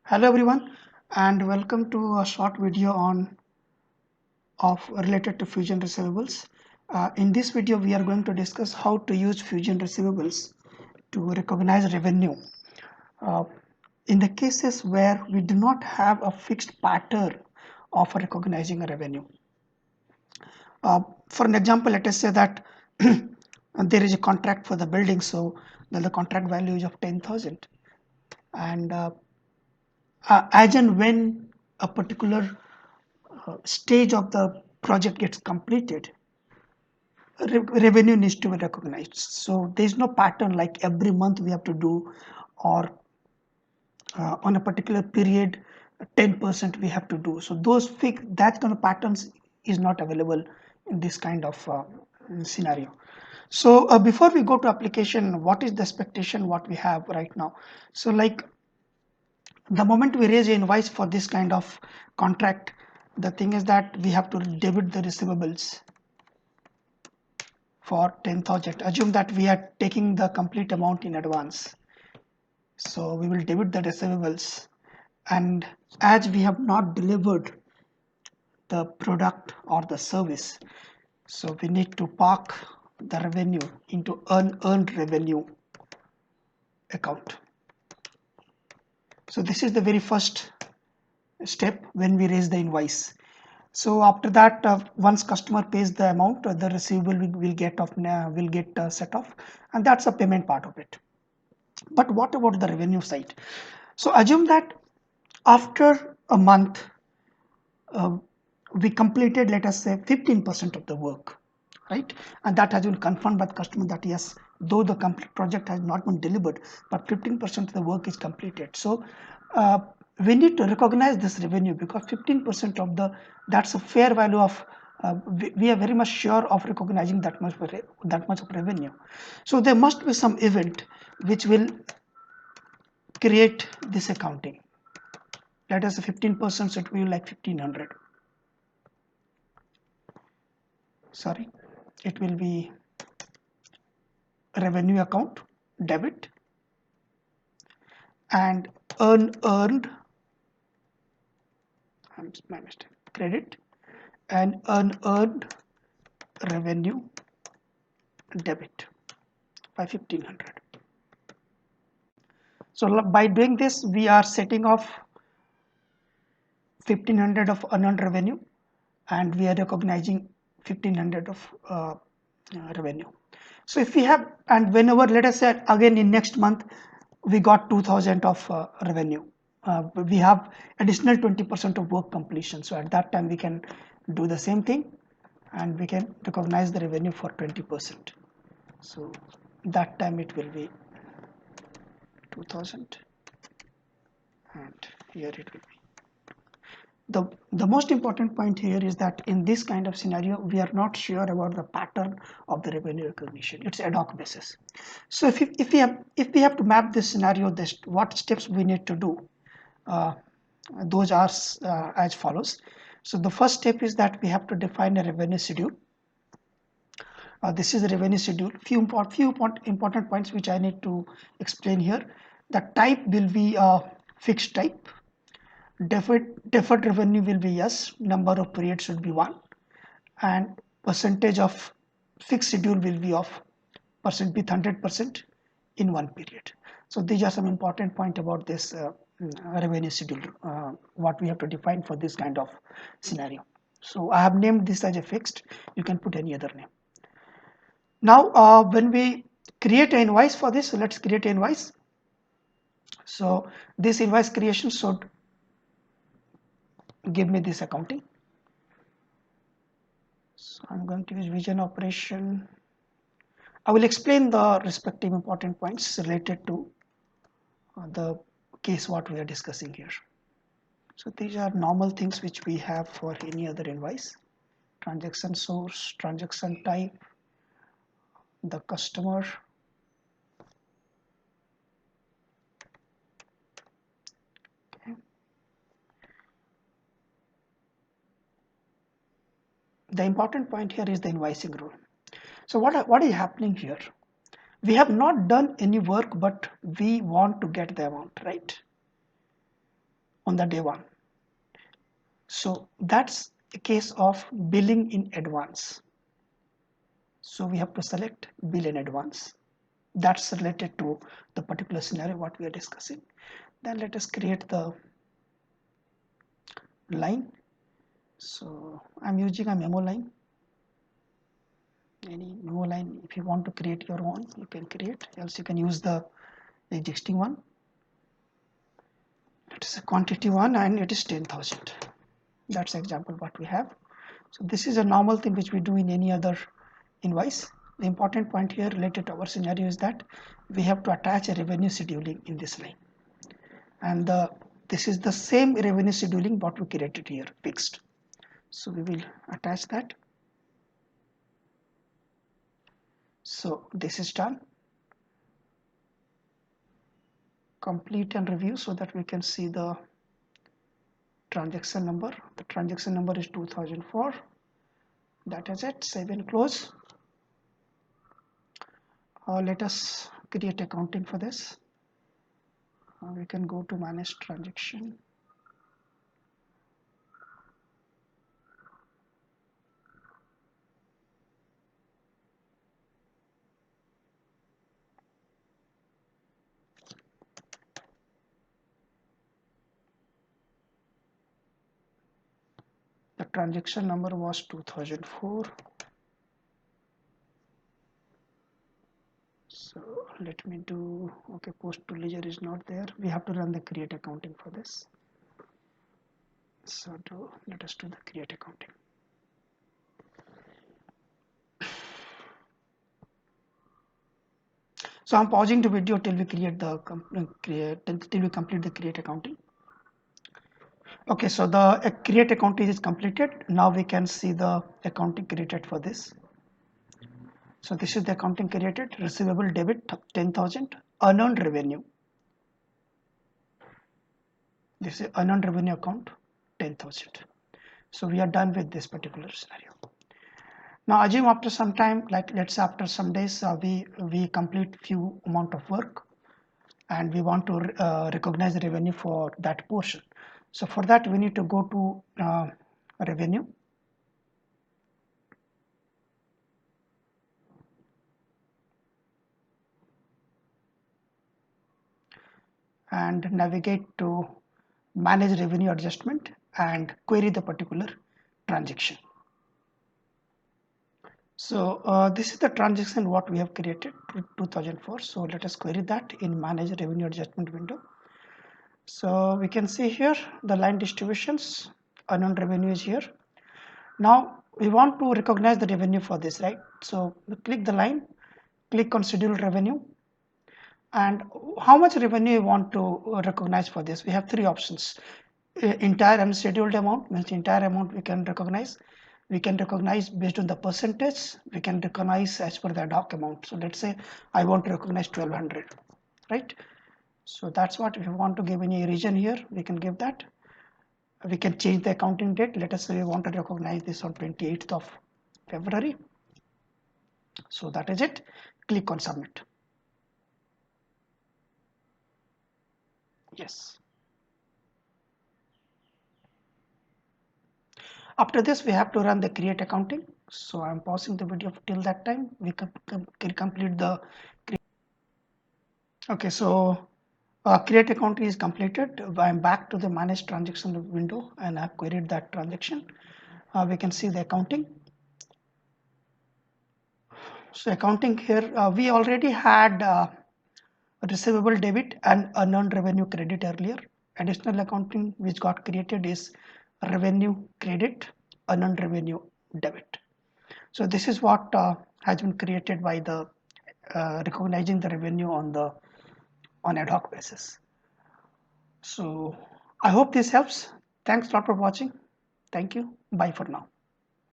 Hello everyone and welcome to a short video on of related to Fusion receivables. In this video we are going to discuss how to use Fusion receivables to recognize revenue uh, in the cases where we do not have a fixed pattern of recognizing a revenue. For an example, let us say that there is a contract for the building, so then the contract value is of 10,000 and as and when a particular stage of the project gets completed, revenue needs to be recognized. So there is no pattern like every month we have to do, or on a particular period 10% we have to do. So that kind of patterns is not available in this kind of scenario. So before we go to application, what is the expectation what we have right now? So like the moment we raise an invoice for this kind of contract, the thing is that we have to debit the receivables for 10,000. Assume that we are taking the complete amount in advance. So we will debit the receivables, and as we have not delivered the product or the service, so we need to park the revenue into unearned revenue account. So this is the very first step when we raise the invoice. So after that, once customer pays the amount, the receivable will get set off, and that's a payment part of it. But what about the revenue side? So assume that after a month, uh, we completed, let us say, 15% of the work, right? And that has been confirmed by the customer that yes, though the complete project has not been delivered, but 15% of the work is completed. So we need to recognize this revenue because 15% of that's a fair value of we are very much sure of recognizing that much of revenue. So there must be some event which will create this accounting. Let us say 15%, so it will be like 1500. Sorry, it will be revenue account debit and unearned, my mistake, credit, and unearned revenue debit by 1500. So by doing this, we are setting off 1500 of unearned revenue, and we are recognizing 1500 of revenue. So if we have, and whenever, let us say again in next month we got 2000 of revenue, we have additional 20% of work completion. So at that time we can do the same thing and we can recognize the revenue for 20%. So that time it will be 2000, and here it will be. The most important point here is that in this kind of scenario, we are not sure about the pattern of the revenue recognition. It's ad hoc basis. So if we have to map this scenario, what steps we need to do, uh, those are as follows. So the first step is that we have to define a revenue schedule. This is the revenue schedule. Few important points which I need to explain here. The type will be a fixed type. Deferred revenue will be yes, number of periods should be 1, and percentage of fixed schedule will be of percent with 100% in one period. So these are some important point about this revenue schedule, what we have to define for this kind of scenario. So I have named this as a fixed. You can put any other name. Now when we create an invoice for this, so let's create an invoice. So this invoice creation should give me this accounting. So I'm going to use vision operation. I will explain the respective important points related to the case what we are discussing here. So these are normal things which we have for any other invoice. Transaction source, transaction type, the customer, okay. The important point here is the invoicing rule. So what is happening here? We have not done any work, but we want to get the amount, right? on the day one. So that's a case of billing in advance. So we have to select bill in advance. That's related to the particular scenario what we are discussing. Then let us create the line. So I'm using a memo line. Any memo line, if you want to create your own, you can create, else you can use the existing one. It is a quantity one and it is 10,000. That's example what we have. So this is a normal thing which we do in any other invoice. The important point here related to our scenario is that we have to attach a revenue scheduling in this line. And this is the same revenue scheduling what we created here, fixed. So we will attach that. So this is done. Complete and review so that we can see the transaction number. The transaction number is 2004. That is it. Save and close. Let us create accounting for this. We can go to manage transaction. The transaction number was 2004. So let me do, okay, post to ledger is not there. We have to run the create accounting for this. So let us do the create accounting. So I'm pausing the video till we create the till we complete the create accounting. Okay, so the create accounting is completed. Now we can see the accounting created for this. So this is the accounting created. Receivable debit 10,000. Unearned revenue. This is unearned revenue account 10,000. So we are done with this particular scenario. Now assume after some time, like let's say after some days, we complete few amount of work, and we want to recognize the revenue for that portion. So for that we need to go to revenue. And navigate to manage revenue adjustment and query the particular transaction. So this is the transaction what we have created 2004. So let us query that in manage revenue adjustment window. So we can see here the line distributions, unearned revenue is here. Now we want to recognize the revenue for this, right? So we click the line, click on scheduled revenue, and how much revenue you want to recognize for this. We have three options. Entire unscheduled amount means entire amount we can recognize. We can recognize based on the percentage. We can recognize as per the ad hoc amount. So let's say I want to recognize 1200, right? So that's what, if you want to give any region here, we can give that. We can change the accounting date. Let us say we want to recognize this on 28th of February. So that is it. Click on submit. Yes. After this, we have to run the create accounting. So I'm pausing the video till that time. We can complete the. Okay, so create accounting is completed. I'm back to the manage transaction window and I've queried that transaction. We can see the accounting. So accounting here, we already had receivable debit and unearned revenue credit earlier. Additional accounting which got created is revenue credit, unearned revenue debit. So this is what has been created by the recognizing the revenue on ad hoc basis. So I hope this helps. Thanks a lot for watching. Thank you. Bye for now.